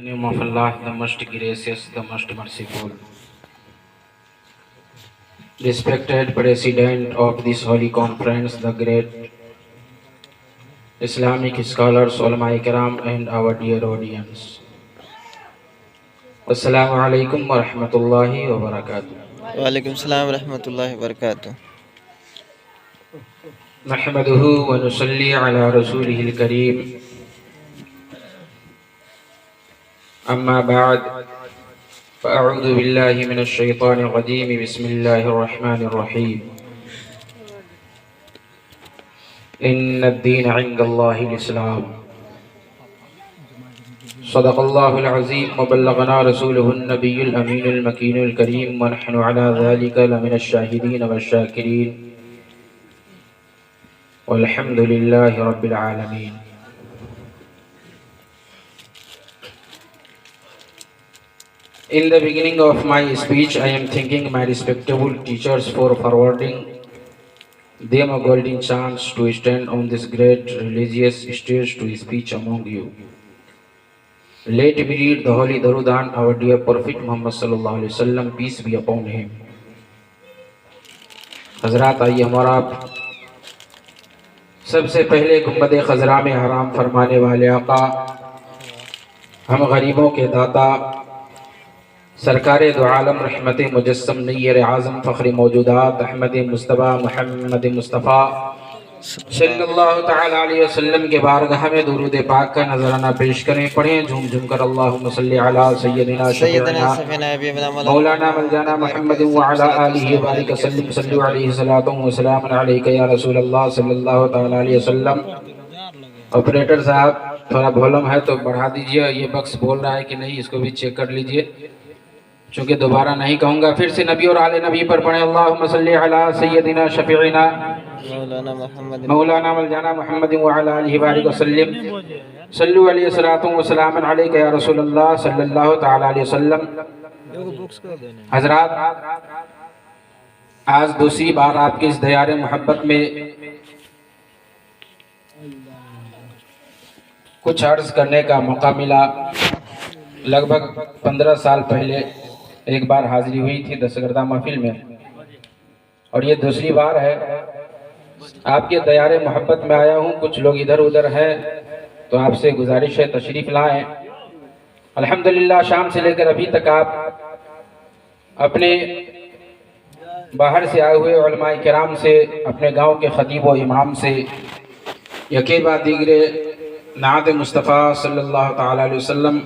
name of Allah, the most gracious, the most merciful. Respected President of this holy conference, the great Islamic scholars, ulama ikram, and our dear audience. Assalamu alaikum wa rahmatullahi wa barakatuh. वालेकुम सलाम रहमतुल्लाहि व बरकातुहू। नहमदुहु व नुसल्ली अला रसूलिहिल करीम। अम्मा बाद फ़अऊज़ु बिल्लाहि मिनश शैतानिर रजीम। बिस्मिल्लाहिर रहमानिर रहीम। इन्नद-दीन इंदल्लाहिल इस्लाम। सदक़ल्लाहुल अज़ीम व बल्लगना रसूलुहुन नबियुल अमीनुल मकीनुल करीम व नहनु अला ज़ालिका लमिनश शाहिदीन वश-शाकिरीन वल्हम्दुलिल्लाहि रब्बिल आलमीन। In the beginning of my speech, I am thanking my respectable teachers for forwarding them a golden chance to stand on this great religious stage to speak among you. Let me read the holy Darud on our dear Prophet Muhammad sallallahu alaihi wasallam, peace be upon him. हजरात, आइए हमारा सबसे पहले गुंबद खजरा में हराम फरमाने वाले आका, हम गरीबों के दाता, सरकारे दो आलम रहमत मुजस्सम नय्यर आज़म फ़ख्र मौजूदात अहमद मुस्तफ़ा मुहम्मद मुस्तफ़ा सल्लल्लाहु तआला अलैहि वसल्लम के बारगाह में दुरूद पाक का नजराना पेश करें। पढ़ें झूम झूम कर अल्लाहुम्मा सल्ली अला सय्यदिना शफीना मौलाना मौलाना मुहम्मद व अला आलिहि व बारिक वसल्लम। सल्लु अलैहि सलातु व सलाम अलैका या रसूल अल्लाह सल्लल्लाहु तआला अलैहि वसल्लम। ऑपरेटर साहब, थोड़ा वॉल्यूम है तो बढ़ा दीजिए। ये बक्स बोल रहा है कि नहीं, इसको भी चेक कर लीजिए, चूँकि दोबारा नहीं कहूँगा। फिर से नबी और आले नबी पर पढ़े। अल्लाहुम्मा सल्ली अला सय्यदिना शफीना मौलाना मौलाना मुहम्मद व अला आलिहि बारिक वसल्लम। सल्लु अलैहि सलातु व सलाम अलैका या रसूल अल्लाह सल्लल्लाहु तआला अलैहि वसल्लम। हजरात, आज दूसरी बार आपकी इस दयारे मोहब्बत में कुछ अर्ज करने का मौका मिला। लगभग 15 साल पहले एक बार हाजिरी हुई थी दस्तगर्दा महफिल में, और ये दूसरी बार है। आपके दयारे मोहब्बत में आया हूँ। कुछ लोग इधर उधर हैं, तो आपसे गुजारिश है तशरीफ़ लाएं। अल्हम्दुलिल्लाह, शाम से लेकर अभी तक आप अपने बाहर से आए हुए उलमाए किराम से, अपने गांव के खतीब व इमाम से यकीबा दीगरे नात मुस्तफ़ा सल्लल्लाहु तआला अलैहि वसल्लम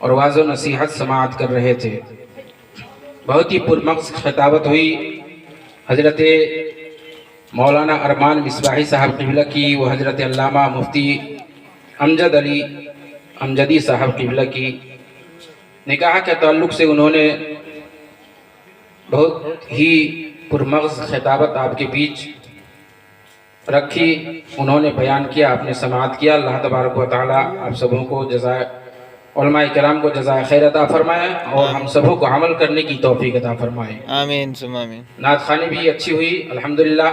और वाज़ो नसीहत समाअत कर रहे थे। बहुत ही पुरमग़ज़ खिताबत हुई हज़रत मौलाना अरमान मिसबाही साहब क़िबला की व हज़रत अल्लामा मुफ्ती अमजद अली अमजदी साहब क़िबला की। निकाह के ताल्लुक़ से उन्होंने बहुत ही पुरमग़ज़ खिताबत आपके बीच रखी। उन्होंने बयान किया, आपने समाअत किया। अल्लाह तबारक व तआला आप सबों को जज़ाए उलमाए किराम को जज़ाए खैर अता फरमाए और हम सबों को अमल करने की तौफीक अता फरमाए। आमीन सुम्मा आमीन। नात खानी भी अच्छी हुई अल्हम्दुलिल्लाह,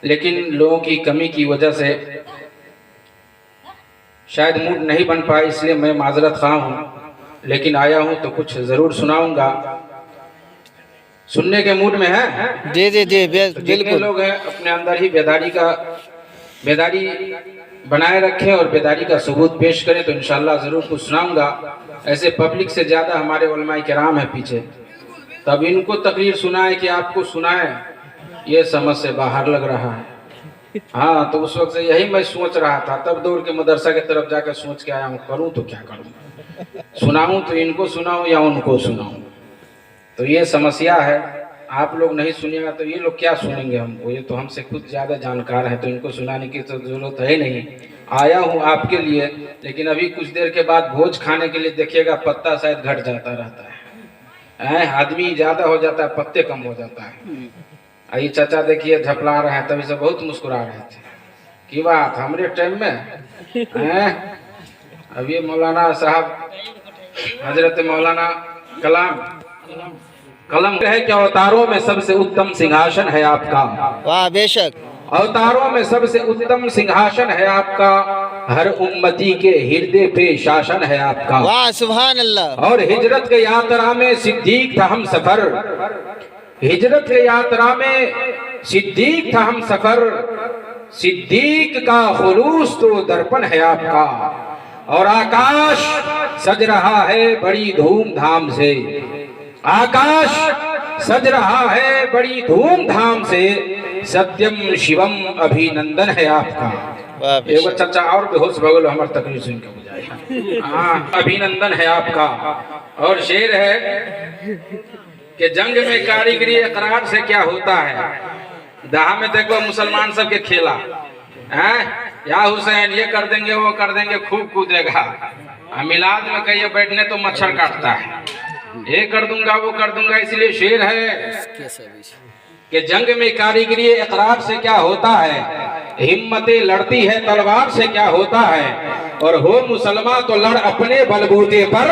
लेकिन लोगों की कमी की वजह से शायद मूड नहीं बन पाए, इसलिए मैं माजरत ख़्वाह हूँ। लेकिन आया हूँ तो कुछ ज़रूर सुनाऊँगा। सुनने के मूड में है? जी जी जी बिल्कुल। लोग हैं अपने अंदर ही बेदारी बनाए रखें और बेदारी का सबूत पेश करें, तो इंशाअल्लाह ज़रूर कुछ सुनाऊंगा। ऐसे पब्लिक से ज़्यादा हमारे उलमाए किराम है पीछे, तब इनको तकरीर सुनाए कि आपको सुनाए, ये समझ से बाहर लग रहा है। हाँ, तो उस वक्त से यही मैं सोच रहा था, तब दौड़ के मदरसा की तरफ जाकर सोच के आया हूँ, करूँ तो क्या करूँ, सुनाऊँ तो इनको सुनाऊँ या उनको सुनाऊँ। तो ये समस्या है। आप लोग नहीं सुनिएगा तो ये लोग क्या सुनेंगे हमको? ये तो हमसे खुद ज़्यादा जानकार है, तो इनको सुनाने की तो ज़रूरत है नहीं। आया हूँ आपके लिए, लेकिन अभी कुछ देर के बाद भोज खाने के लिए देखिएगा पत्ता शायद घट जाता रहता है। आदमी ज़्यादा हो जाता है, पत्ते कम हो जाता है। आई चाचा देखिए झपला रहे हैं, तभी से बहुत मुस्कुरा रहे थे। की बात हमारे टाइम में अब ये मौलाना साहब हजरत मौलाना कलम है कि अवतारों में सबसे उत्तम सिंहासन है आपका। वाह बेशक। अवतारों में सबसे उत्तम सिंहासन है आपका। हर उम्मती के हृदय पे शासन है आपका। वाह सुभान अल्लाह। और हिजरत के यात्रा में सिद्दीक था हम सफर, हिजरत के यात्रा में सिद्दीक था हम सफर, सिद्दीक का खुलूस तो दर्पण है आपका। और आकाश सज रहा है बड़ी धूमधाम से, आकाश सज रहा है बड़ी धूमधाम से, सत्यम शिवम अभिनंदन है आपका। एगो चर्चा और बेहोश भगल हमार तकलीफ सुन के बुझाए। हाँ, अभिनंदन है आपका। और शेर है कि जंग में कारीगरी इकरार से क्या होता है। दहा में देखो मुसलमान सब के खेला है, या हुसैन ये कर देंगे वो कर देंगे, खूब कूदेगा। मिलाद में कहिए बैठने तो मच्छर काटता है, ये कर दूंगा वो कर दूंगा। इसलिए शेर है कि जंग में कारीगरी इकरार से क्या होता है, हिम्मतें लड़ती है तलवार से क्या होता है। और हो मुसलमान तो लड़ अपने बलबूते पर,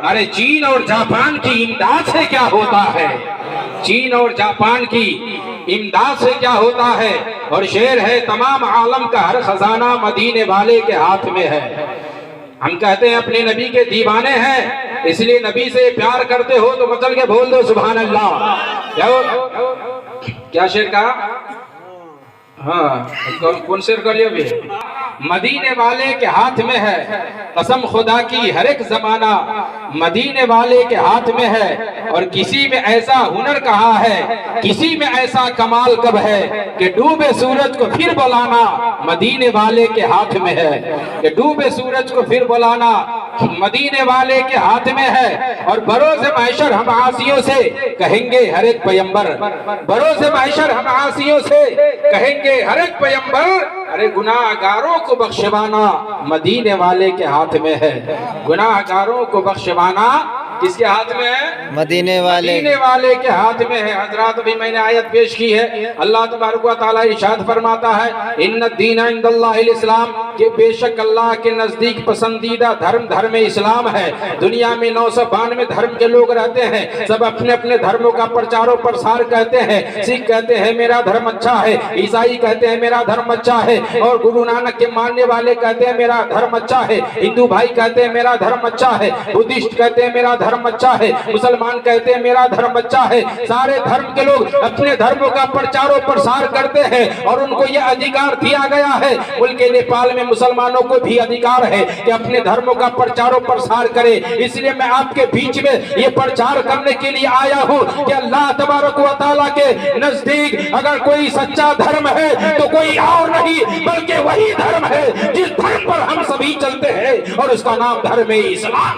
अरे चीन और जापान की इमदाद से क्या होता है, चीन और जापान की इमदाद से क्या होता है। और शेर है तमाम आलम का हर खजाना मदीने वाले के हाथ में है। हम कहते हैं अपने नबी के दीवाने हैं, इसलिए नबी से प्यार करते हो तो मचल के बोल दो सुभान अल्लाह। क्या शेर कहा? हाँ, कौन शेर कर लिया भी? मदीने वाले के हाथ में है कसम खुदा की हर एक जमाना, मदीने वाले के हाथ में है। और किसी में ऐसा हुनर कहा है, किसी में ऐसा कमाल कब है, कि डूबे सूरज को फिर बुलाना मदीने वाले के हाथ में है, कि डूबे सूरज को फिर बुलाना मदीने वाले के हाथ में है। और बरोज़ महशर हम आसियों से कहेंगे हर एक पैगंबर, बरोज़ महशर हम आसियों से कहेंगे हर एक पैगंबर, अरे गुनाहगारों को बख्शवाना मदीने वाले के हाथ में है। गुनाहगारों को बख्शवाना किसके हाथ में है? मदीने वाले के हाथ में है। हजरात भी मैंने आयत पेश की है, अल्लाह तबारक व तआला इरशाद फरमाता है इन्न दीन इंदल्लाहिल इस्लाम, कि बेशक अल्लाह के नजदीक पसंदीदा धर्म इस्लाम है। दुनिया में 992 धर्म के लोग रहते हैं, सब अपने अपने धर्मों का प्रचारो प्रसार कहते हैं। सिख कहते हैं मेरा धर्म अच्छा है, ईसाई कहते हैं मेरा धर्म अच्छा है, और गुरु नानक के मानने वाले कहते हैं मेरा धर्म अच्छा है, हिंदू भाई कहते हैं मेरा धर्म अच्छा है, बुद्धिस्ट कहते हैं मेरा धर्म अच्छा है, मुसलमान कहते हैं मेरा धर्म अच्छा है। सारे धर्म के लोग अपने धर्मों का प्रचारो प्रसार करते हैं, और उनको यह अधिकार दिया गया है। मुल्क नेपाल में मुसलमानों को भी अधिकार है कि अपने धर्मों का प्रचारो प्रसार करे। इसलिए मैं आपके बीच में ये प्रचार करने के लिए आया हूँ कि अल्लाह तबारक व तआला के नजदीक अगर कोई सच्चा धर्म है तो कोई और नहीं बल्कि वही धर्म है जिस धर्म पर हम सभी चलते हैं, और उसका नाम धर्म इस्लाम।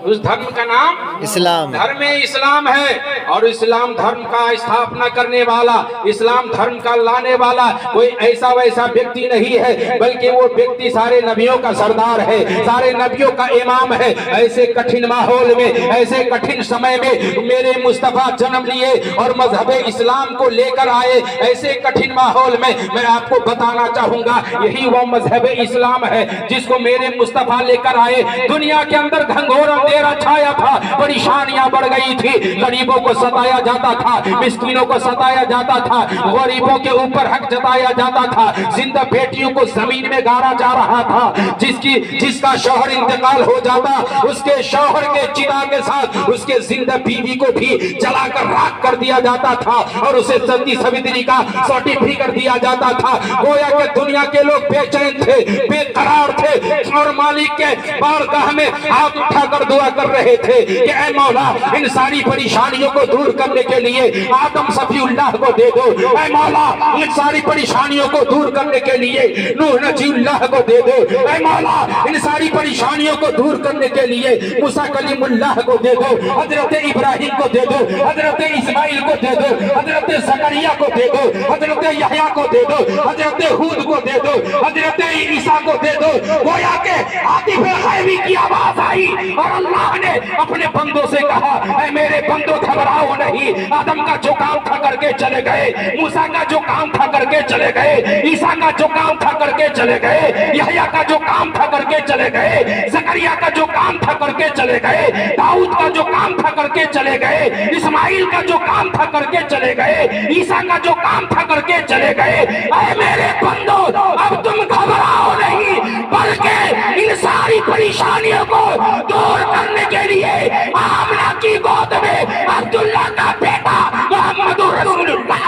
उस धर्म का नाम इस्लाम, धर्म इस्लाम है। और इस्लाम धर्म का स्थापना करने वाला, इस्लाम धर्म का लाने वाला कोई ऐसा वैसा व्यक्ति नहीं है, बल्कि वो व्यक्ति सारे नबियों का सरदार है, सारे नबियों का इमाम है। ऐसे कठिन माहौल में, ऐसे कठिन समय में मेरे मुस्तफा जन्म लिए और मजहब इस्लाम को लेकर आए। ऐसे कठिन माहौल में मैं आपको बताना चाहूंगा, यही वो मजहब इस्लाम है जिसको मेरे मुस्तफा लेकर आए। दुनिया के अंदर घंघोर अंधेरा छाया था, परेशानियां बढ़ गई थी, गरीबों को सताया जाता था, मिस्कीनों को सताया जाता था, गरीबों के ऊपर हक जताया जाता था, जिंदा बेटियों को जमीन में गाड़ा जा रहा था। जिसका शौहर इंतकाल हो जाता, उसके शौहर के चिता के साथ उसके जिंदा बीवी को भी जलाकर राख कर दिया जाता था, और उसे सती सवित्री का सर्टिफिकेट दिया जाता था। गोया के दुनिया के लोग बेचैन थे, बेकरार थे, और मालिक के बारगाह में हाथ उठाकर दुआ कर रहे थे कि ऐ मौला इन सारी परेशानियों को दूर करने के लिए आदम सफीउल्लाह को दे दो, ऐ मौला इन सारी परेशानियों को दूर करने के लिए नूह नजीउल्लाह को दे दो, ऐ मौला इन सारी परेशानियों को दूर करने के लिए मूसा कलीमुल्लाह को दे दो, हजरत इब्राहिम को दे दो, हजरत इस्माइल को दे दो, हजरत जकरिया को दे दो, हजरत यहया को दे दो, हजरत हूद को दे दो, हजरत ईसा को दे दो। गोया के आतिफ गैबी की आवाज आई दिखाई और अल्लाह ने अपने बंदों से कहा, ऐ मेरे बंदो घबराओ नहीं। आदम का जो काम था करके चले गए, मूसा का जो काम था करके चले गए, ईसा का जो काम था करके चले गए, यहया का जो काम था करके चले गए, जकरिया का जो काम था करके चले गए, दाऊद का जो काम था करके चले गए, इस्माइल का जो काम था करके चले गए, ईसा का जो काम था करके चले गए। ऐ मेरे बंदो अब तुम घबराओ नहीं, बल्कि इन सारी परेशानियों को दूर करने के लिए आमना की गोद में अब्दुल्ला का बेटा मोहम्मद रसूलुल्लाह।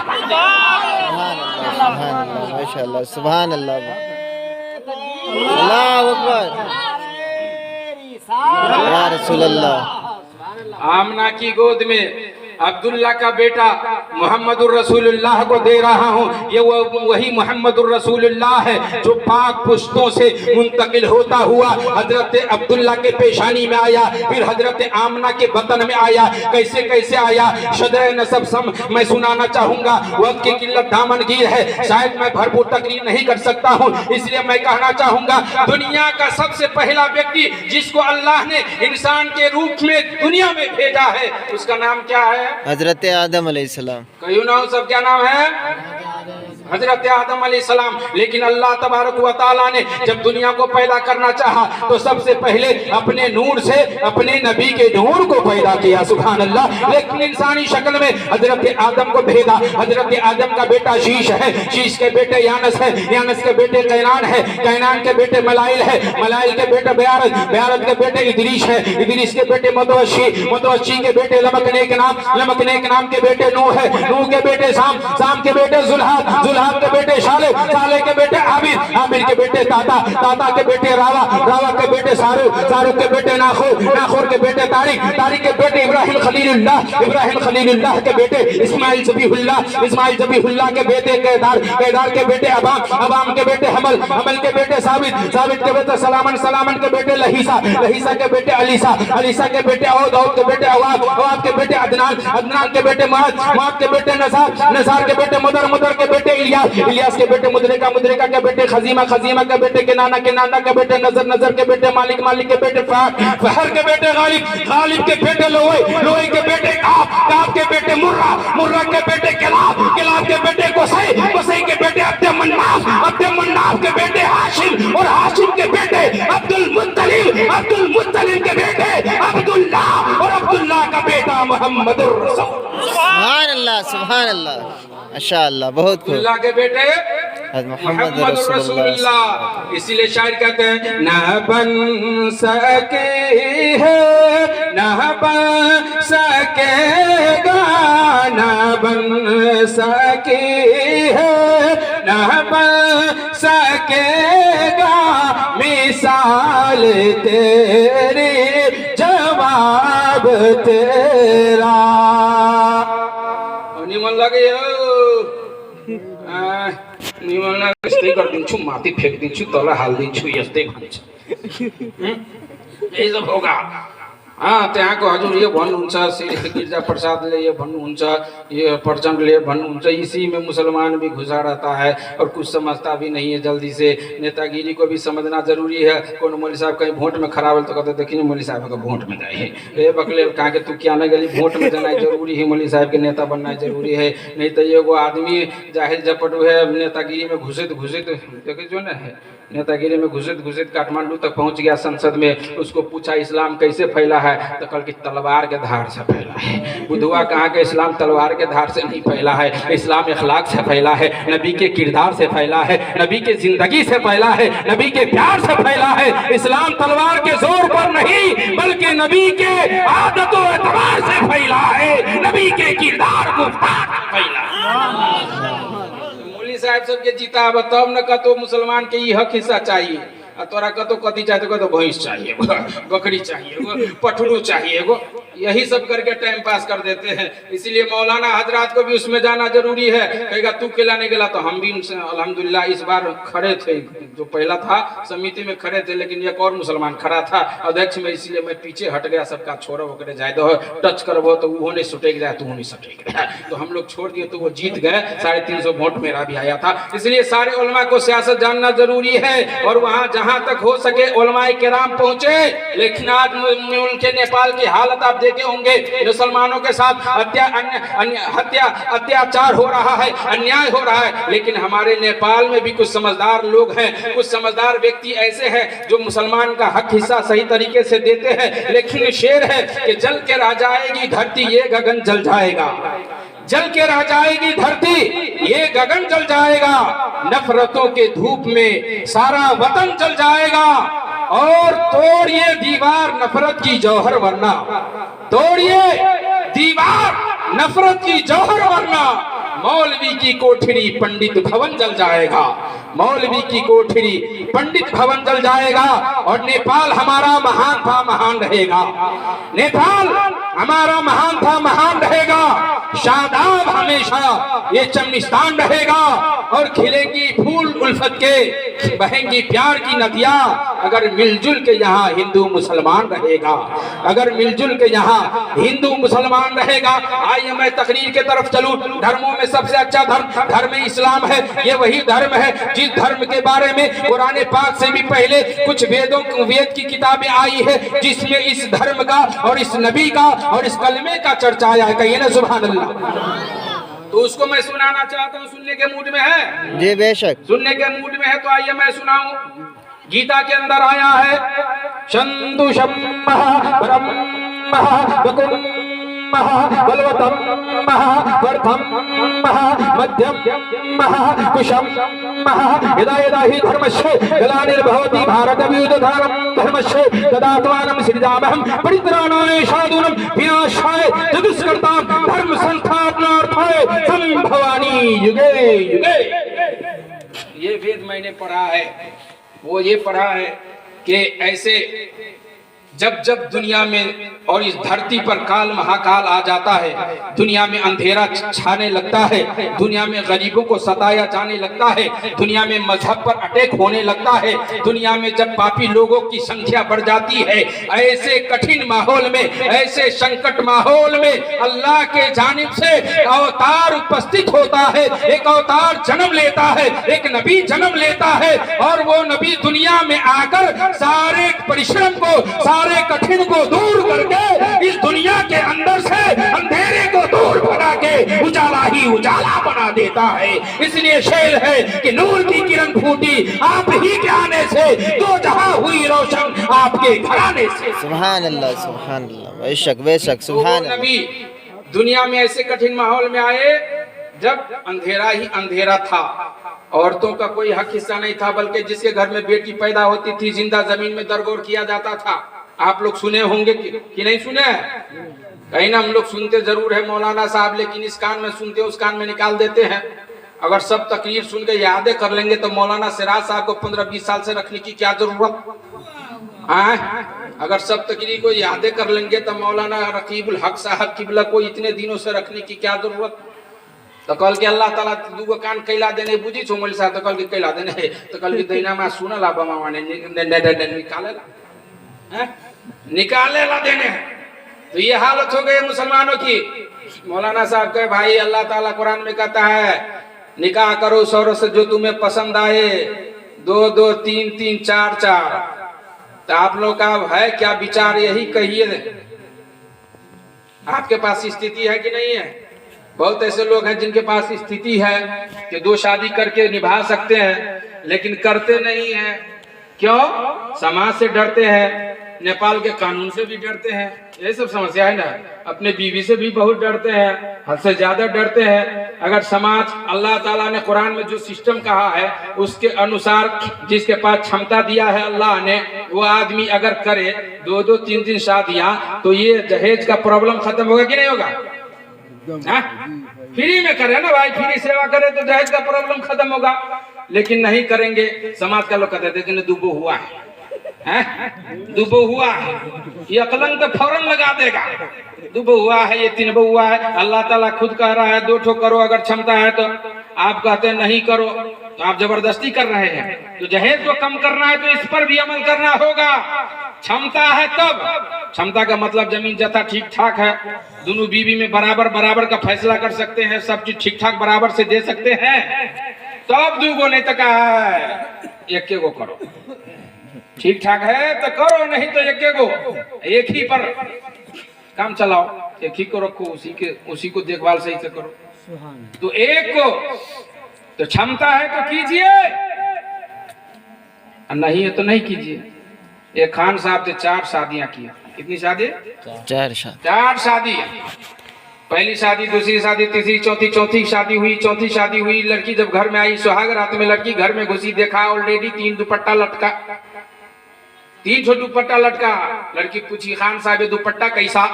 माशाअल्लाह, सुभान अल्लाह, अल्लाहु अकबर, या रसूल अल्लाह। आमना की गोद में अब्दुल्ला का बेटा मोहम्मदुर रसूलुल्लाह को दे रहा हूँ। ये वही मोहम्मदुर रसूलुल्लाह है जो पाक पुश्तों से मुंतकिल होता हुआ हजरत अब्दुल्ला के पेशानी में आया, फिर हजरत आमना के बतन में आया। कैसे कैसे आया, शदर नसब सम मैं सुनाना चाहूंगा। वक्त की किल्लत दामनगीर है, शायद मैं भरपूर तकरीर नहीं कर सकता हूँ, इसलिए मैं कहना चाहूंगा, दुनिया का सबसे पहला व्यक्ति जिसको अल्लाह ने इंसान के रूप में दुनिया में भेजा है, उसका नाम क्या है? हजरत आदम अलैहिस्सलाम। कहियो ना सब क्या नाम है? हजरत आदम अलैहिस्सलाम। लेकिन अल्लाह तबारक व तआला ने जब दुनिया को पैदा करना चाहा तो सबसे पहले अपने नूर से अपने नबी के नूर को पैदा किया, सुभान अल्लाह। लेकिन इंसानी शक्ल में हजरत आदम को भेजा। हजरत आदम का बेटा शीश है, शीश के बेटे यानस है, यानस के बेटे कैनान है, कैनान के बेटे मलाइल है, मलाइल के बेटे बयारत, बयारत के बेटे इदरीस है, इदरीस के बेटे मुतवस्सी, मुतवस्सी के बेटे लमकने के नाम, लमकने के नाम के बेटे नूह है, नूह के बेटे शाम, शाम के बेटे जुल्हाद, जुल्हाद के बेटे शाले, शाले के बेटे आमिर, आमिर के बेटे ताता, ताता के बेटे रावा, रावा के बेटे शाहरुख, शाहरुख के बेटे नाखुर, नाखुर के बेटे तारिक, तारिक के बेटे इब्राहिम खलीलुल्लाह, इब्राहिम खलीलुल्लाह के बेटे इस्माइल ज़बीहुल्लाह, इस्माइल ज़बीहुल्लाह के बेटे केदार, केदार के बेटे अबाम, अबाम के बेटे हमल, हमल के बेटे साबित, साबित के बेटे सलामन, सलामन के बेटे लहीसा, लहीसा के बेटे अलीसा, अलीसा के बेटे औद, औद के बेटे अवाब, अवाब के बेटे अदनान, अदनान के बेटे महद, महद के बेटे नज़ार, नज़ार के बेटे मुदर, मुदर के बेटे इलियास, इलियास के बेटे मुदरिका, मुदरिका के बेटे खजीमा, खजीमा के बेटे केनाना, केनाना के बेटे नजर, नजर के बेटे मालिक, मालिक के बेटे फहर, फहर के बेटे गालिब, गालिब के बेटे लोहे, लोहे के बेटे काब, काब के बेटे मुर्रा, मुर्रा के बेटे किलाब, किलाब के बेटे कुसै, कुसै के बेटे अब्द मन्नाफ, अब्द मन्नाफ के बेटे हाशिम, और हाशिम के बेटे अब्दुल मुत्तलिब, अब्दुल मुत्तलिब के बेटे अब्दुल्ला, और अब्दुल्ला का बेटा मोहम्मदुर रसूल। सुभान अल्लाह, सुभान अल्लाह, माशाअल्लाह, बहुत खूब। अब्दुल्ला के बेटे मोहम्मद रसूलुल्लाह। इसीलिए शायर कहते हैं, न बन सके है न बन सकेगा, न बन सके है न बन सकेगा, मिसाल तेरी जवाब तेरा। निमन लगे निमन यस्तै गरिदिन्छु, माथि फ्याँकिदिन्छु, तल हालिदिन्छु, यस्तै भन्छ। यही सब होगा। हाँ, त्यहाँको हजुर ये भन्नुहुन्छ, श्री गिरजा प्रसादले ये भन्नुहुन्छ, ये प्रचंडले भन्नुहुन्छ, इसी में मुसलमान भी घुसा रहता है और कुछ समझता भी नहीं है जल्दी से। नेतागिरी को भी समझना जरूरी है। कौन मौलवी साहब कहीं वोट में खराब तो कहते देखिए मौलवी साहब का वोट में जाए, ये बकले कहा कि तू क्या न गली, वोट में जाना जरूरी है, मौलवी साहब के नेता बनना जरूरी है। नहीं तो ये वो आदमी जाहिर झपट है नेतागिरी में घुसित घुसित, देखे जो ना है नेतागिरी में घुसित घुसित काठमांडू तक पहुंच गया संसद में। उसको पूछा इस्लाम कैसे फैला है, तो कल की तलवार के धार से फैला है। बुधवा कहा कि इस्लाम तलवार के धार से नहीं फैला है, इस्लाम इखलाक से फैला है, नबी के किरदार से फैला है, नबी के जिंदगी से फैला है, नबी के प्यार से फैला है। इस्लाम तलवार के जोर पर नहीं बल्कि नबी के आदतों एतबार से फैला है, नबी के किरदार गुफ्तार से फैला है। साहब सबके जीता तब न कतो मुसलमान के ये हक हिस्सा चाहिए, तोरा कतो कथी चाहिए, तो भैंस चाहिए, बकरी चाहिए, पठरू चाहिए, यही सब करके टाइम पास कर देते हैं। इसलिए मौलाना हजरात को भी उसमें जाना जरूरी है। कहेगा तू केला नहीं गेला, तो हम भी अल्हम्दुलिल्लाह इस बार खड़े थे, जो पहला था समिति में खड़े थे, लेकिन एक और मुसलमान खड़ा था अध्यक्ष में, इसलिए मैं पीछे हट गया। सबका छोड़ा वगैरह जाए दो टच करबो तो वो नहीं सुटेक जाए, तू नहीं सटेक जाए, तो हम लोग छोड़ दिए, तो वो जीत गए। 350 वोट मेरा भी आया था। इसलिए सारे उलमा को सियासत जानना जरूरी है, और वहाँ जहाँ तक हो सके उलमाए किराम पहुँचे। लेकिन आज मुल्क नेपाल की हालत आप देखे होंगे, मुसलमानों के साथ अत्याचार हो रहा है, अन्याय हो रहा है। लेकिन हमारे नेपाल में भी कुछ समझदार लोग हैं, कुछ समझदार व्यक्ति ऐसे हैं जो मुसलमान का हक हिस्सा सही तरीके से देते हैं। लेकिन शेर है कि जल के रह जाएगी धरती, ये गगन जल जाएगा। जल के रह जाएगी धरती, ये गगन जल जाएगा। नफरतों के धूप में सारा वतन जल जाएगा। और तोड़िए दीवार नफरत की जौहर वरना, तोड़िए दीवार नफरत की जौहर वरना मौलवी की कोठरी पंडित भवन जल जाएगा। मौलवी की कोठरी पंडित भवन जल जाएगा। और नेपाल हमारा महान था, महान रहेगा। नेपाल हमारा महान था, महान रहेगा। शादाब हमेशा ये चमनिस्तान रहेगा। और खिलेंगी फूल उल्फत के, बहेंगी प्यार की नदियां, अगर मिलजुल के यहाँ हिंदू मुसलमान रहेगा। अगर मिलजुल के यहाँ हिंदू मुसलमान रहेगा। आइए मैं तकरीर के तरफ चलूं। धर्मों में सबसे अच्छा धर्म इस्लाम है। ये वही धर्म है जिस धर्म के बारे में कुरान पाक से भी पहले कुछ वेद की किताबें आई है, जिसमें इस धर्म का और इस नबी का और इस कलमे का चर्चा आया है। कहिए ना सुभान अल्लाह। तो उसको मैं सुनाना चाहता हूँ। सुनने के मूड में है? जी बेशक सुनने के मूड में है। तो आइए मैं सुनाऊं। गीता के अंदर आया है, शंदुषम बलवतम वर्धम मध्यम कुशम यदा यदा हि धर्मस्य ग्लानिर्भवति भारत वियुद्धधारं धर्मस्य तदात्मानं सृजाम्यहं परित्राणाय साधूनां विनाशाय जगत्कर्तां धर्म संस्थापनार्थाय संभवामि युगे युगे। ये वेद मैंने पढ़ा है, वो ये पढ़ा है कि ऐसे जब जब दुनिया में और इस धरती पर काल महाकाल आ जाता है, दुनिया में अंधेरा छाने लगता है, दुनिया में गरीबों को सताया जाने लगता है, दुनिया में मजहब पर अटैक होने लगता है, दुनिया में जब पापी लोगों की संख्या बढ़ जाती है, ऐसे कठिन माहौल में, ऐसे संकट माहौल में अल्लाह के जानिब से अवतार उपस्थित होता है। एक अवतार जन्म लेता है, एक नबी जन्म लेता है। और वो नबी दुनिया में आकर सारे परिश्रम को, सारे कठिन को दूर करके इस दुनिया के अंदर से अंधेरे को दूर बना के उजाला ही उजाला बना देता है। इसलिए शेर है कि नूर की किरण फूटी आप ही के आने से, तो जहां हुई रोशन आपके घराने से। सुभान अल्लाह, सुभान अल्लाह, बेशक बेशक सुभान अल्लाह। नबी दुनिया में ऐसे कठिन माहौल में आए जब अंधेरा ही अंधेरा था, औरतों का कोई हक हिस्सा नहीं था, बल्कि जिसके घर में बेटी पैदा होती थी जिंदा जमीन में दरगोर किया जाता था। आप लोग सुने होंगे कि नहीं सुने? कहीं ना हम लोग सुनते जरूर है मौलाना साहब, लेकिन इस कान में सुनते उस कान में निकाल देते हैं। अगर सब तकरीर सुन के यादें कर लेंगे तो मौलाना सिराज साहब को 15-20 साल से रखने की क्या जरूरत है? अगर सब तकरीर को यादें कर लेंगे तो मौलाना रकीबुल हक साहब किबला को इतने दिनों से रखने की क्या जरूरत? तो कल के अल्लाह ताला दूगो कान कैला देने बुझी छो मोल साहब, तो कल के कैला देने, तो कल के दैना में सुनल आ बमा ने निकालेला हैं, निकालेला देने। तो ये हालत हो गई मुसलमानों की। मौलाना साहब कहे भाई अल्लाह ताला कुरान में कहता है निकाह करो उस औरत से जो तुम्हें पसंद आए, 2-2, 3-3, 4-4। तो आप लोग का है क्या विचार? यही कहिए। आपके पास स्थिति है कि नहीं है? बहुत ऐसे लोग हैं जिनके पास स्थिति है कि 2 शादी करके निभा सकते हैं, लेकिन करते नहीं हैं। क्यों? समाज से डरते हैं, नेपाल के कानून से भी डरते हैं। ये सब समस्या है ना। अपने बीवी से भी बहुत डरते हैं, हद से ज्यादा डरते हैं। अगर समाज, अल्लाह ताला ने कुरान में जो सिस्टम कहा है उसके अनुसार जिसके पास क्षमता दिया है अल्लाह ने, वो आदमी अगर करे 2-2, 3-3 शादियां, तो ये दहेज का प्रॉब्लम खत्म होगा कि नहीं होगा? फ्री में करे ना भाई, फ्री सेवा करे तो दहेज का प्रॉब्लम खत्म होगा। लेकिन नहीं करेंगे, समाज का लोग कहते हैं दुबो हुआ है, दुबो हुआ है, ये अकलंग तो फौरन लगा देगा। दुबो हुआ है, ये तीन हुआ है। अल्लाह ताला खुद कह रहा है 2 ठो करो अगर क्षमता है तो। आप कहते हैं नहीं करो, तो आप जबरदस्ती कर रहे हैं। तो जहेज को कम करना है तो इस पर भी अमल करना होगा। क्षमता है तब, क्षमता का मतलब जमीन जथा ठीक ठाक है, दोनों बीवी में बराबर बराबर का फैसला कर सकते हैं, सब चीज ठीक ठाक बराबर से दे सकते हैं, तब 2 गो नहीं तो कहा है 1 गो करो। ठीक ठाक है तो करो, नहीं तो 1 गो, एक ही पर काम चलाओ, एक ही को रखो, उसी को देखभाल सही से करो। तो एक को तो क्षमता है तो कीजिए, नहीं है तो नहीं कीजिए। एक खान साहब से 4 शादियां की। कितनी शादी? 4 शादी। पहली शादी, दूसरी शादी, तीसरी, चौथी शादी हुई। चौथी शादी हुई, लड़की जब घर में आई, सुहाग रात में लड़की घर में घुसी, देखा ऑलरेडी 3 दुपट्टा लटका, 3 ठो दुपट्टा लटका। लड़की पूछी खान साहब ये दुपट्टा कैसा?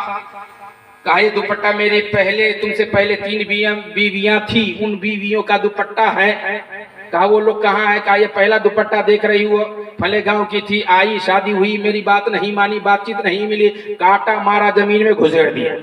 कहा ये दुपट्टा मेरे पहले, तुमसे पहले 3 बीवियां थी, उन बीवियों का दुपट्टा है। कहा वो लोग कहाँ है? कहा ये पहला दुपट्टा देख रही हो, फले गांव की थी, आई शादी हुई, मेरी बात नहीं मानी, बातचीत नहीं मिली, काटा मारा, जमीन में घुसेड़ दिया।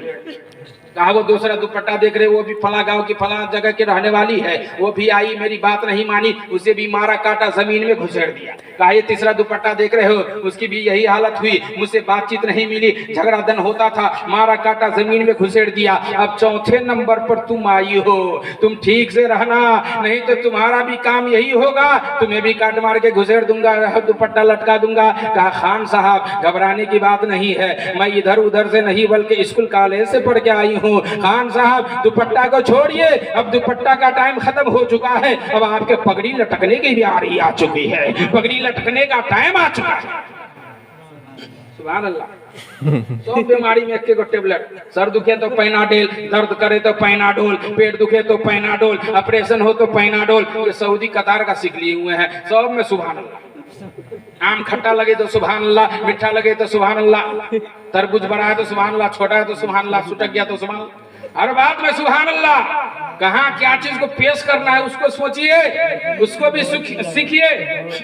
कहा वो दूसरा दुपट्टा देख रहे, वो भी फला गांव की फला जगह के रहने वाली है, वो भी आई, मेरी बात नहीं मानी, उसे भी मारा काटा, जमीन में घुसेड़ दिया। कहा ये तीसरा दुपट्टा देख रहे हो, उसकी भी यही हालत हुई, मुझसे बातचीत नहीं मिली, झगड़ा दन होता था, मारा काटा, जमीन में घुसेड़ दिया। अब चौथे नंबर पर तुम आई हो, तुम ठीक से रहना, नहीं तो तुम्हारा भी काम यही होगा, तुम्हें भी काट मार के घुसेड़ दूंगा, दुपट्टा लटका दूंगा। कहा खान साहब घबराने की बात नहीं है, मैं इधर उधर से नहीं बल्कि स्कूल कॉलेज से पढ़ के आई हूँ। खान साहब दुपट्टा को छोड़िए, अब दुपट्टा का टाइम खत्म हो चुका है, अब आपके पगड़ी लटकने की भी आ चुकी है, पगड़ी लटकने का टाइम आ चुका है। सुभान अल्लाह। तो बीमारी में 1 टेबलेट, सर दुखे तो पैनाडोल, दर्द करे तो पैनाडोल, पेट दुखे तो पैनाडोल, ऑपरेशन हो तो पैनाडोल। ये सऊदी कतार का सीख लिए हुए हैं सब में। सुभान अल्लाह। आम खट्टा लगे तो सुभान अल्लाह, मीठा लगे तो सुभान अल्लाह, तरबूज बड़ा है तो सुभान अल्लाह, छोटा है तो सुभान अल्लाह, सुटक गया तो सुभान अल्लाह, हर बात में सुभान अल्लाह। कहाँ क्या चीज को पेश करना है उसको सोचिए, उसको भी सीखिए।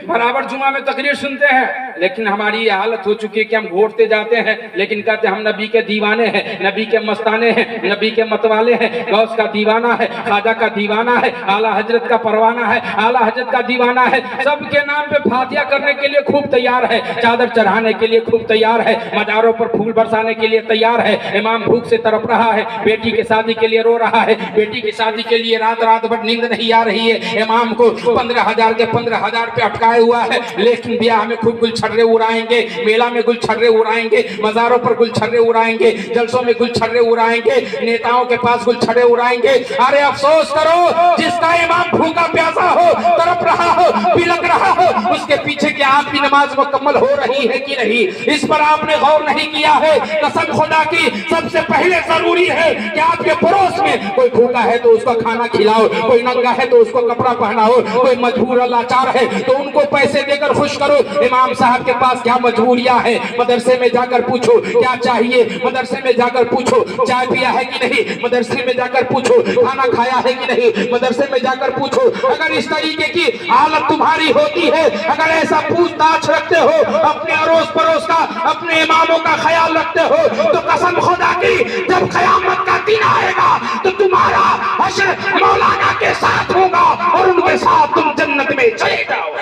बराबर जुमा में तकरीर सुनते हैं, लेकिन हमारी ये हालत हो चुकी है कि हम घोटते जाते हैं, लेकिन कहते हैं हम नबी के दीवाने हैं, नबी के मस्ताने हैं, नबी के मतवाले हैं, गौस का दीवाना है, खाजा का दीवाना है, आला हजरत का परवाना है, आला हजरत का दीवाना है। सबके नाम पे फातिया करने के लिए खूब तैयार है, चादर चढ़ाने के लिए खूब तैयार है, मजारों पर फूल बरसाने के लिए तैयार है। इमाम भूख से तड़प रहा है, बेटी की शादी के लिए रो रहा है, बेटी की शादी के लिए रात भर नींद नहीं आ रही है। इमाम को 15,000 के 15,000 पे अटकाए हुआ है, लेकिन ब्याह में खूब गुलछर्रे उड़ाएंगे, मेला में गुलछर्रे उड़ाएंगे, मजारों पर गुलछर्रे उड़ाएंगे, जलसों में गुलछर्रे उड़ाएंगे, नेताओं के पास गुलछर्रे उड़ाएंगे। अरे अफसोस करो, जिसका इमाम भूखा प्यासा हो, तड़प रहा हो, बिलक रहा हो, उसके पीछे की आपकी नमाज मुकम्मल हो रही है कि नहीं, इस पर आपने गौर नहीं किया है। कसम खुदा की, सबसे पहले जरूरी है कि आपके पड़ोस में कोई भूखा है तो उसको खाना खिलाओ, कोई नंगा है तो उसको कपड़ा पहनाओ, कोई मजबूर लाचार है तो उनको पैसे देकर खुश करो। इमाम साहब के पास क्या मजबूरियां है, मदरसे में जाकर पूछो क्या चाहिए, मदरसे में जाकर पूछो चाय पिया है कि नहीं, मदरसे में जाकर पूछो खाना खाया है कि नहीं, मदरसे में जाकर पूछो। अगर इस तरीके की हालत तुम्हारी होती है, अगर ऐसा पूछताछ रखते हो, अपने अड़ोस पड़ोस का, अपने इमामों का ख्याल रखते हो, तो कसम खुदा की जब कयामत का दिन आएगा तो तुम्हारा हश्र मौलाना के साथ होगा और उनके साथ तुम जन्नत में चले जाओ।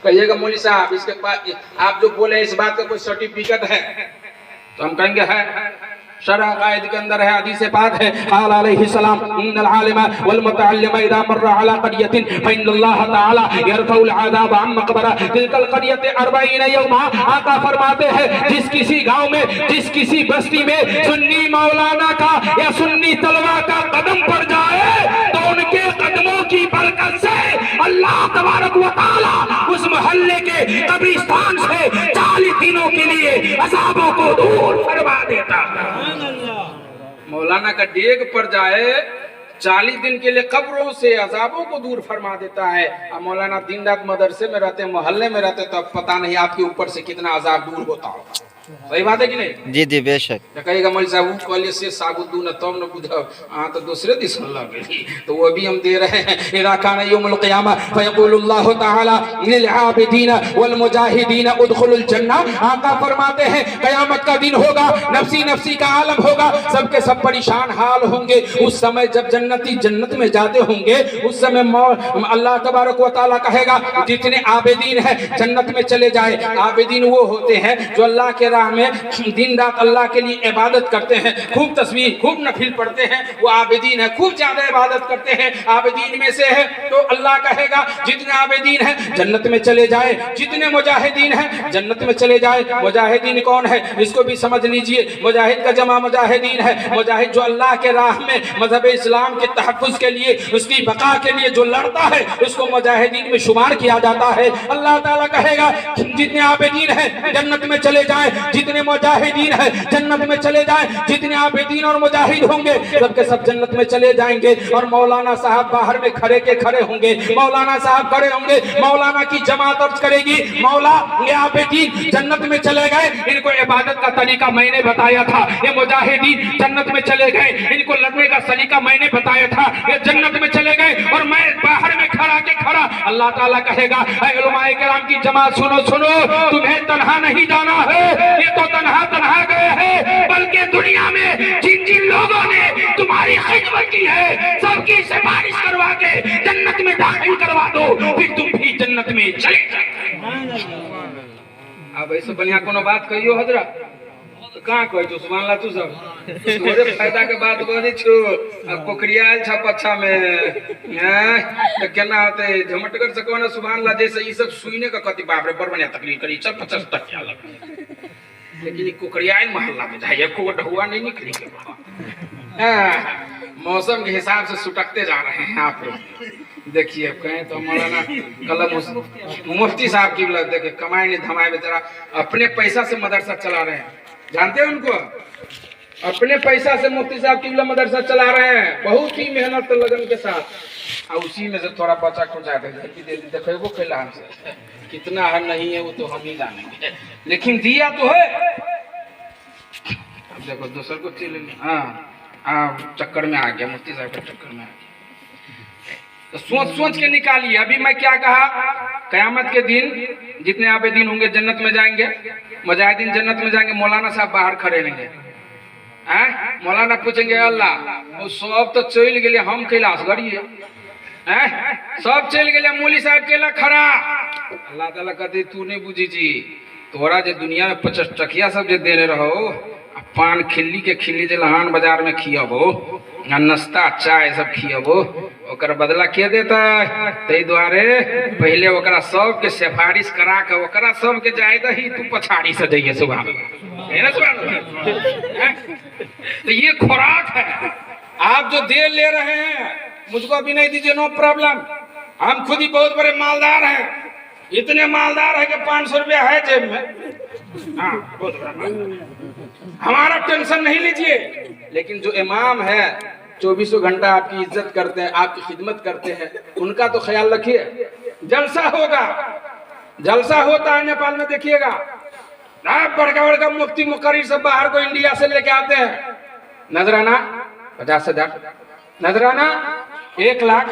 कहिएगा मौली साहब इसके पास आप जो बोले इस बात का कोई सर्टिफिकेट है? तो हम कहेंगे है, शरअ कायद के अंदर है, हदीस पाक है, क़ाल अलैहिस्सलाम इन्नल आलिमा वल मुतअल्लिम इज़ा मर्रा अला क़रयतिन फ़इन्नल्लाह तआला यरफ़उल अज़ाब अन मक़बरा तिलकल क़रयत 40 यौमा। आका फरमाते हैं जिस किसी गांव में, जिस किसी बस्ती में सुन्नी मौलाना का या सुन्नी तलवा का कदम पड़ जाए तो उनके कदमों की बरकत से अल्लाह तबारक व तआला उस मोहल्ले के कब्रिस्तान से 40 दिनों के लिए अज़ाबों को दूर फरमा देता है। मौलाना का डेग पड़ जाए 40 दिन के लिए कब्रों से अजाबों को दूर फरमा देता है। अब मौलाना दिन रात मदरसे में रहते, मोहल्ले में रहते, तो अब पता नहीं आपके ऊपर से कितना अजाब दूर होता होगा। सही बात है कि नहीं? जी जी बेशक। तो कहेगा मौलवी साहब वो कॉलेज से साबुत दूं ना तब न बुझाओ तो दूसरे दिस लग गई, तो वो भी हम दे रहे हैं। इज़ा काना यौमुल क़ियामा फ़यक़ूलुल्लाहु तआला लिल आबिदीन वल मुजाहिदीन उदखुलुल जन्ना। आका फरमाते हैं क़यामत का दिन होगा, नफ्सी नफ्सी का आलम होगा, सबके सब परेशान हाल होंगे। उस समय जब जन्नती जन्नत में जाते होंगे, उस समय अल्लाह तबारक व तआला कहेगा जितने आबिदीन हैं जन्नत में चले जाए। आबिदीन वो होते हैं जो अल्लाह के राह में दिन रात अल्लाह के लिए इबादत करते हैं, खूब तस्बीह खूब नफिल पढ़ते हैं, वो आबिदीन है, खूब ज्यादा इबादत करते हैं, आबिदीन में से है। तो अल्लाह कहेगा जितने आबिदीन हैं जन्नत में चले जाए, जितने मुजाहिदीन हैं जन्नत में चले जाए। मुजाहिदीन कौन है इसको भी समझ लीजिए। मुजाहिद का जमा मुजाहिदीन है। मुजाहिद जो अल्लाह के राह में मजहब इस्लाम के तहफ़्फ़ुज़ के लिए, उसकी बका के लिए जो लड़ता है उसको मुजाहिदीन में शुमार किया जाता है। अल्लाह ताला कहेगा जितने आबिदीन हैं जन्नत में चले जाए, जितने मुजाहिदीन हैं जन्नत में चले जाए, जितने आबिदीन और मुजाहिद होंगे सबके सब जन्नत में चले जाएंगे। और मौलाना साहब बाहर में खड़े के खड़े होंगे, मौलाना साहब खड़े होंगे, मौलाना की जमात अर्ज करेगी मौला ये आबिदीन जन्नत में चले गए, इनको इबादत का तरीका मैंने बताया था। ये मुजाहिदीन जन्नत में चले गए, इनको लड़ने का सलीका मैंने बताया था, ये जन्नत में चले गए और मैं बाहर में खड़ा के खड़ा। अल्लाह ताला कहेगा ऐ उलमाए किराम की जमात सुनो सुनो, तुम्हें तन्हा नहीं जाना है, ये तो तन्हा तन्हा गए हैं, बल्कि दुनिया में जिन जिन लोगों ने तुम्हारी खिदमत की है सबकी सिफारिश करवा के जन्नत में दाखिल करवा दो, फिर तुम भी जन्नत में चले जाओ। अब ऐसे बढ़िया कोनो बात कहियो हजरा तो कहाँ कह जो सुभान अल्लाह। तू सब तोरे फायदा के बात बोले छो, अब कोकरियाल छा पच्छा में तो केना होते झमटगर से कहना सुभान अल्लाह जैसे ये सब सुनने का कति बाप रे बड़ बढ़िया तकलीफ करी चल 50 तक क्या लगा, लेकिन ये कोकरियाल मोहल्ला में जाए को ढुआ नहीं निकली के मौसम के हिसाब से सुटकते जा रहे हैं आप लोग। देखिए अब कहें तो मौलाना कलम मुफ्ती साहब की देखे कमाए नहीं धमाए बेचारा अपने पैसा से मदरसा चला रहे हैं, जानते हैं उनको, अपने पैसा से मुफ्ती साहब की मदरसा चला रहे हैं, बहुत ही मेहनत लगन के साथ। और उसी में से थोड़ा बचा खुचा देखे वो खेला हमसे कितना है नहीं है वो तो हम ही जानेंगे, लेकिन दिया तो है। अब देखो दूसर को चलेंगे हाँ चक्कर में आ गया, मुफ्ती साहब के चक्कर में आ गया। तो सोच सोच के निकालिए। अभी मैं क्या कहा, कयामत के दिन जितने आबिदीन होंगे जन्नत में जाएंगे, मुजाहिदीन जन्नत में जाएंगे, मौलाना साहब बाहर खड़े रहेंगे। मौलाना पूछेंगे अल्लाह वो सब तो चल गए, हम कैलाश गड़िए सब चल गए, मौली साहब केला खड़ा। अल्लाह ताला कहते तू नहीं बुझी जी, तोरा जो दुनिया में 50 टकिया सब जो देने रहो, पान खिल्ली के खिल्ली जो लहान बाजार में खियाबो, नाश्ता चाय सब खियाबो, ओकर बदला के देता है? तै द्वारे पहले ओकरा सब के सिफारिश करा के ओकरा सब के जाए दही, तू पछाड़ी से जाइए सुबह है ना सुबह। तो ये खुराक है, आप जो दे ले रहे हैं मुझको अभी नहीं दीजिए, नो प्रॉब्लम, हम खुद ही बहुत बड़े मालदार हैं, इतने मालदार है कि 500 रुपया है जेब में। हाँ बहुत बड़ा, हमारा टेंशन नहीं लीजिए। लेकिन जो इमाम है 24 घंटा आपकी इज्जत करते हैं, आपकी खिदमत करते हैं, उनका तो ख्याल रखिए। जलसा होगा, जलसा होता है नेपाल में, देखिएगा बड़का बड़का मुफ्ती मुकर्रिर सब बाहर को इंडिया से लेके आते हैं, नजराना 50,000, नजराना 1 लाख,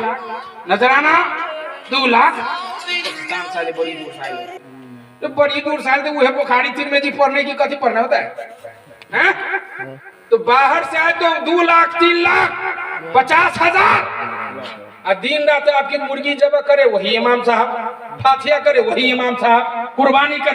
नजराना 2 लाख। तो बड़ी दूर साल तो वह बुखारी तीन में जी पढ़ने की कथी पढ़ना होता है? तो बाहर से आए तो 2 लाख 3 लाख 50,000। दिन रात आपकी मुर्गी जब करे वही इमाम साहब, फातिहा करे वही इमाम साहब, कुर्बानी करे